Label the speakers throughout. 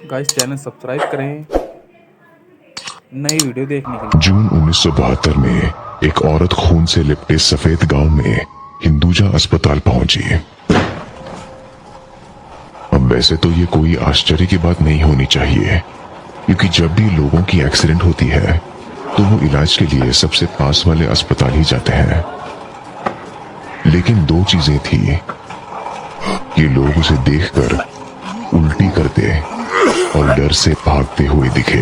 Speaker 1: Guys channel subscribe करें नई video देखने के लिए।
Speaker 2: जून 1972 में एक औरत खून से लिपटे सफेद गांव में हिंदुजा अस्पताल पहुंची। अब वैसे तो ये कोई आश्चर्य की बात नहीं होनी चाहिए, क्योंकि जब भी लोगों की एक्सीडेंट होती है तो वो इलाज के लिए सबसे पास वाले अस्पताल ही जाते हैं। लेकिन दो चीजें थी कि लोग उसे देखकर उल्टी करते और डर से भागते हुए दिखे।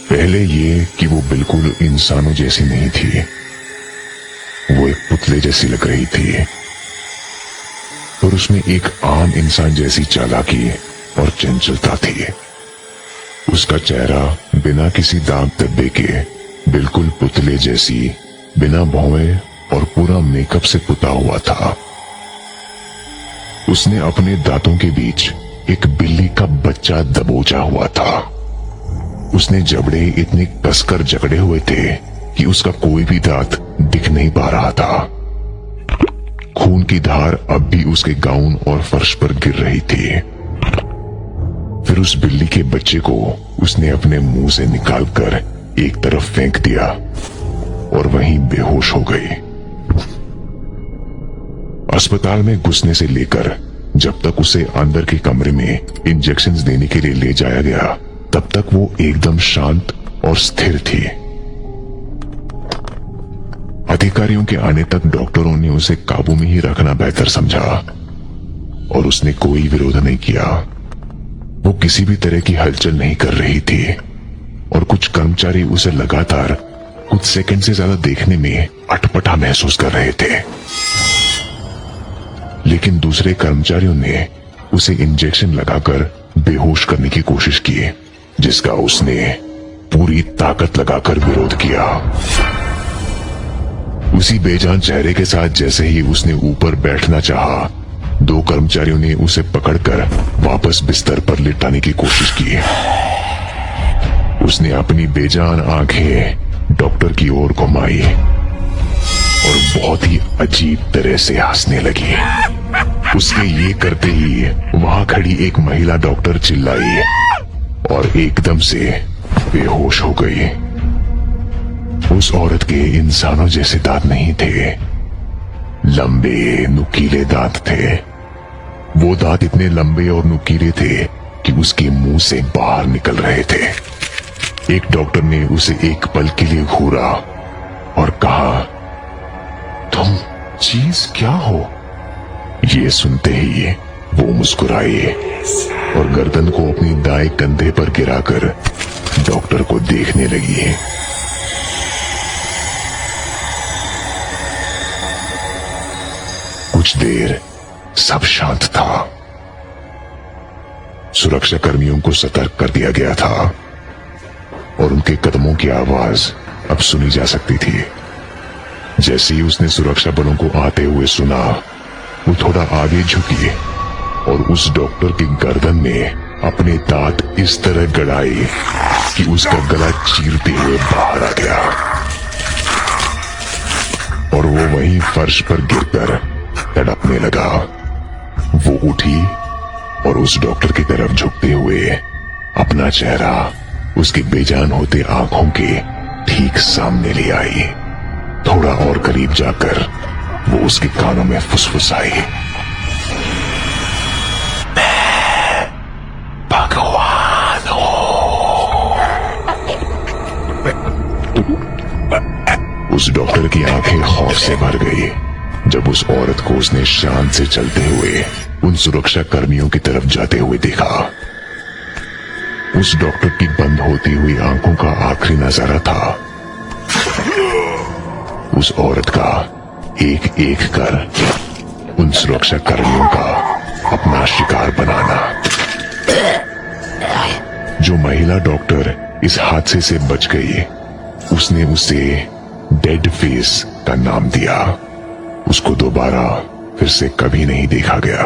Speaker 2: पहले ये कि वो बिल्कुल इंसानों जैसी नहीं थी, वो एक पुतले जैसी लग रही थी, और उसमें एक आम इंसान जैसी चालाकी और चंचलता थी। उसका चेहरा बिना किसी दाग धब्बे के बिल्कुल पुतले जैसी, बिना भौवें और पूरा मेकअप से पुता हुआ था। उसने अपने दांतों के बीच एक बिल्ली का बच्चा दबोचा हुआ था। उसने जबड़े इतने कसकर जकड़े हुए थे कि उसका कोई भी दांत दिख नहीं पा रहा था। खून की धार अब भी उसके गाउन और फर्श पर गिर रही थी। फिर उस बिल्ली के बच्चे को उसने अपने मुंह से निकालकर एक तरफ फेंक दिया और वहीं बेहोश हो गई। अस्पताल में घुसने से लेकर जब तक उसे अंदर के कमरे में इंजेक्शंस देने के लिए ले जाया गया, तब तक वो एकदम शांत और स्थिर थी। अधिकारियों के आने तक डॉक्टरों ने उसे काबू में ही रखना बेहतर समझा और उसने कोई विरोध नहीं किया। वो किसी भी तरह की हलचल नहीं कर रही थी और कुछ कर्मचारी उसे लगातार कुछ सेकंड से ज्यादा देखने में अटपटा महसूस कर रहे थे। लेकिन दूसरे कर्मचारियों ने उसे इंजेक्शन लगाकर बेहोश करने की कोशिश की, जिसका उसने पूरी ताकत लगाकर विरोध किया। उसी बेजान चेहरे के साथ जैसे ही उसने ऊपर बैठना चाहा, दो कर्मचारियों ने उसे पकड़कर वापस बिस्तर पर लिटाने की कोशिश की। उसने अपनी बेजान आंखें डॉक्टर की ओर घुमाई और बहुत ही अजीब तरह से हंसने लगी। उसके ये करते ही वहां खड़ी एक महिला डॉक्टर चिल्लाई और एकदम से बेहोश हो गई। उस औरत के इंसानों जैसे दांत नहीं थे, लंबे नुकीले दांत थे। वो दांत इतने लंबे और नुकीले थे कि उसके मुंह से बाहर निकल रहे थे। एक डॉक्टर ने उसे एक पल के लिए घूरा और कहा, तुम चीज क्या हो? ये सुनते ही वो मुस्कुराई और गर्दन को अपनी दाएं कंधे पर गिराकर डॉक्टर को देखने लगी। कुछ देर सब शांत था। सुरक्षा कर्मियों को सतर्क कर दिया गया था और उनके कदमों की आवाज अब सुनी जा सकती थी। जैसे ही उसने सुरक्षा बलों को आते हुए सुना, वो थोड़ा आगे झुकी और उस डॉक्टर की गर्दन में अपने दांत इस तरह गड़ाए कि उसका गला चीरते हुए बाहर आ गया और वो वहीं फर्श पर गिरकर तड़पने लगा। वो उठी और उस डॉक्टर की तरफ झुकते हुए अपना चेहरा उसके बेजान होते आंखों के ठीक सामने ले आई। थोड़ा और करीब जाकर वो उसके कानों में फुसफुसाई, मैं भगवान हूं। उस डॉक्टर की आंखें खौफ से भर गई जब उस औरत को उसने शान से चलते हुए उन सुरक्षा कर्मियों की तरफ जाते हुए देखा। उस डॉक्टर की बंद होती हुई आंखों का आखिरी नजारा था उस औरत का एक एक कर उन सुरक्षा कर्मियों का अपना शिकार बनाना। जो महिला डॉक्टर इस हादसे से बच गई, उसने उसे डेड फेस का नाम दिया। उसको दोबारा फिर से कभी नहीं देखा गया।